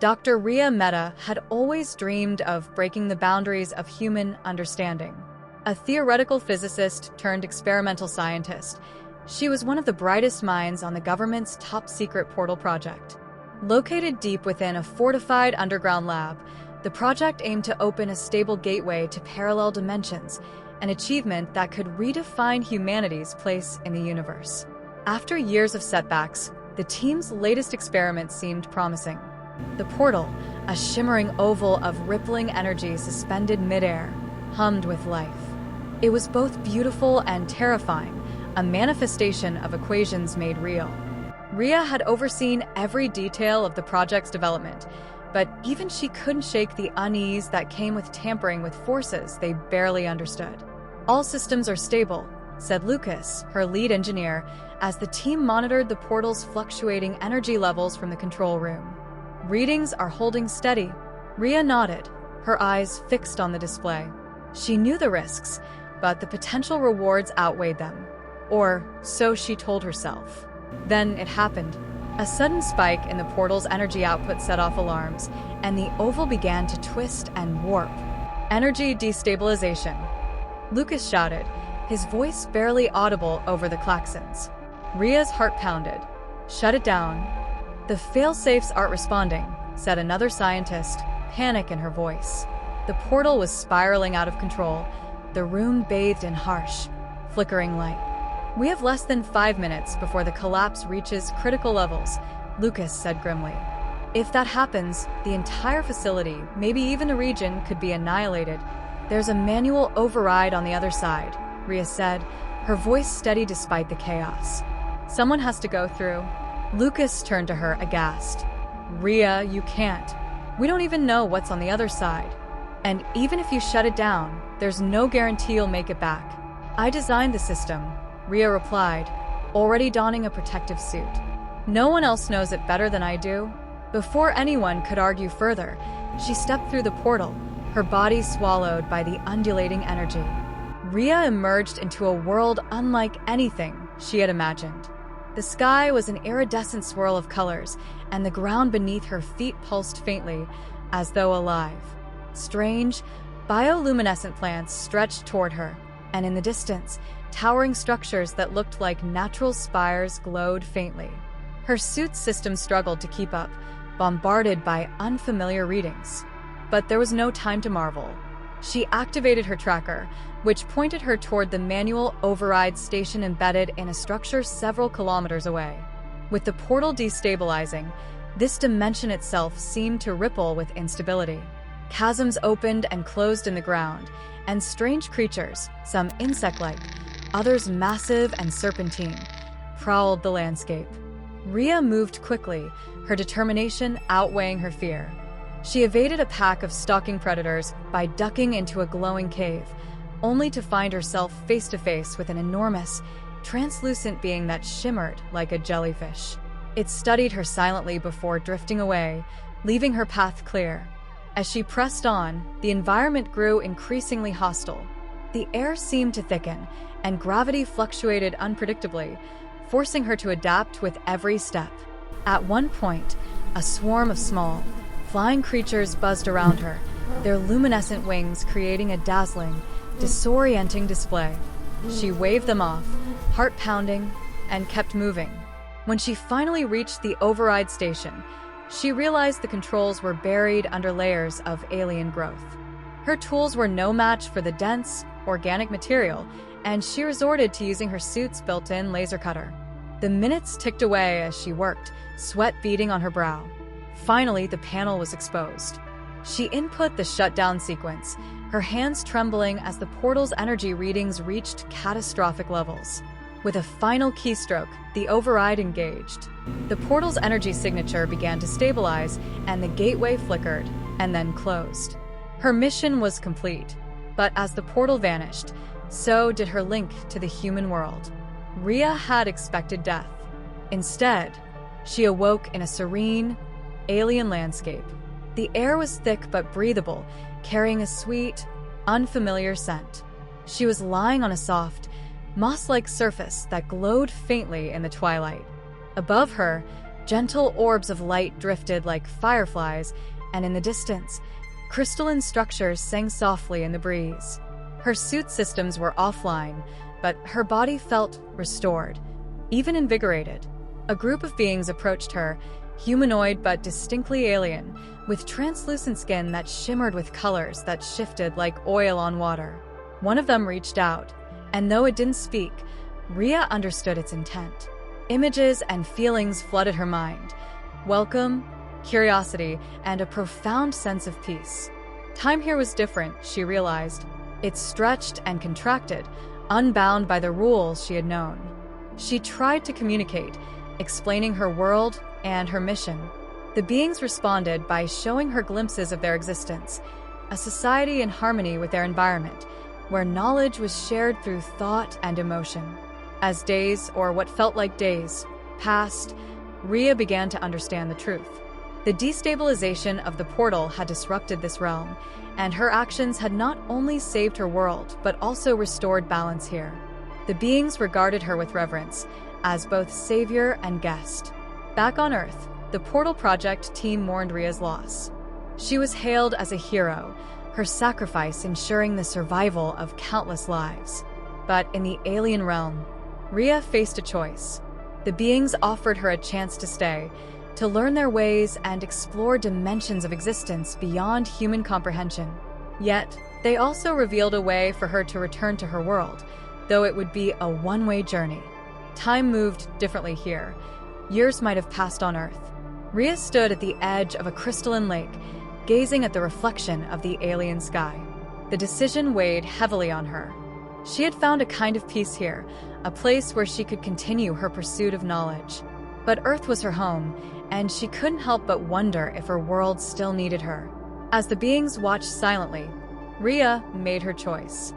Dr. Ria Mehta had always dreamed of breaking the boundaries of human understanding. A theoretical physicist turned experimental scientist, she was one of the brightest minds on the government's top-secret portal project. Located deep within a fortified underground lab, the project aimed to open a stable gateway to parallel dimensions, an achievement that could redefine humanity's place in the universe. After years of setbacks, the team's latest experiment seemed promising. The portal, a shimmering oval of rippling energy suspended midair, hummed with life. It was both beautiful and terrifying, a manifestation of equations made real. Ria had overseen every detail of the project's development, but even she couldn't shake the unease that came with tampering with forces they barely understood. "All systems are stable," said Lucas, her lead engineer, as the team monitored the portal's fluctuating energy levels from the control room. "Readings are holding steady." Ria nodded, her eyes fixed on the display. She knew the risks, but the potential rewards outweighed them. Or so she told herself. Then it happened. A sudden spike in the portal's energy output set off alarms, and the oval began to twist and warp. "Energy destabilization," Lucas shouted, his voice barely audible over the klaxons. Ria's heart pounded. "Shut it down." "The fail-safes aren't responding," said another scientist, panic in her voice. The portal was spiraling out of control, the room bathed in harsh, flickering light. "We have less than 5 minutes before the collapse reaches critical levels," Lucas said grimly. "If that happens, the entire facility, maybe even the region, could be annihilated." "There's a manual override on the other side," Ria said, her voice steady despite the chaos. "Someone has to go through." Lucas turned to her aghast. "Ria, you can't. We don't even know what's on the other side. And even if you shut it down, there's no guarantee you'll make it back." "I designed the system," Ria replied, already donning a protective suit. "No one else knows it better than I do." Before anyone could argue further, she stepped through the portal, her body swallowed by the undulating energy. Ria emerged into a world unlike anything she had imagined. The sky was an iridescent swirl of colors, and the ground beneath her feet pulsed faintly, as though alive. Strange, bioluminescent plants stretched toward her, and in the distance, towering structures that looked like natural spires glowed faintly. Her suit's system struggled to keep up, bombarded by unfamiliar readings. But there was no time to marvel. She activated her tracker, which pointed her toward the manual override station embedded in a structure several kilometers away. With the portal destabilizing, this dimension itself seemed to ripple with instability. Chasms opened and closed in the ground, and strange creatures, some insect-like, others massive and serpentine, prowled the landscape. Ria moved quickly, her determination outweighing her fear. She evaded a pack of stalking predators by ducking into a glowing cave, only to find herself face-to-face with an enormous, translucent being that shimmered like a jellyfish. It studied her silently before drifting away, leaving her path clear. As she pressed on, the environment grew increasingly hostile. The air seemed to thicken, and gravity fluctuated unpredictably, forcing her to adapt with every step. At one point, a swarm of small, flying creatures buzzed around her, their luminescent wings creating a dazzling, disorienting display. She waved them off, heart pounding, and kept moving. When she finally reached the override station, she realized the controls were buried under layers of alien growth. Her tools were no match for the dense, organic material, and she resorted to using her suit's built-in laser cutter. The minutes ticked away as she worked, sweat beading on her brow. Finally, the panel was exposed. She input the shutdown sequence, her hands trembling as the portal's energy readings reached catastrophic levels. With a final keystroke, the override engaged. The portal's energy signature began to stabilize, and the gateway flickered, and then closed. Her mission was complete, but as the portal vanished, so did her link to the human world. Ria had expected death. Instead, she awoke in a serene, alien landscape. The air was thick but breathable, carrying a sweet, unfamiliar scent. She was lying on a soft, moss-like surface that glowed faintly in the twilight. Above her, Gentle orbs of light drifted like fireflies, and in the distance, crystalline structures sang softly in the breeze. Her suit systems were offline, but her body felt restored, even invigorated. A group of beings approached her, humanoid but distinctly alien, with translucent skin that shimmered with colors that shifted like oil on water. One of them reached out, and though it didn't speak, Rhea understood its intent. Images and feelings flooded her mind. Welcome, curiosity, and a profound sense of peace. Time here was different, she realized. It stretched and contracted, unbound by the rules she had known. She tried to communicate, explaining her world and her mission. The beings responded by showing her glimpses of their existence, a society in harmony with their environment, where knowledge was shared through thought and emotion. As days, or what felt like days, passed, Rhea began to understand the truth. The destabilization of the portal had disrupted this realm, and her actions had not only saved her world, but also restored balance here. The beings regarded her with reverence, as both savior and guest. Back on Earth, the Portal Project team mourned Rhea's loss. She was hailed as a hero, her sacrifice ensuring the survival of countless lives. But in the alien realm, Rhea faced a choice. The beings offered her a chance to stay, to learn their ways and explore dimensions of existence beyond human comprehension. Yet, they also revealed a way for her to return to her world, though it would be a one-way journey. Time moved differently here. Years might have passed on Earth. Rhea stood at the edge of a crystalline lake, gazing at the reflection of the alien sky. The decision weighed heavily on her. She had found a kind of peace here, a place where she could continue her pursuit of knowledge. But Earth was her home, and she couldn't help but wonder if her world still needed her. As the beings watched silently, Rhea made her choice.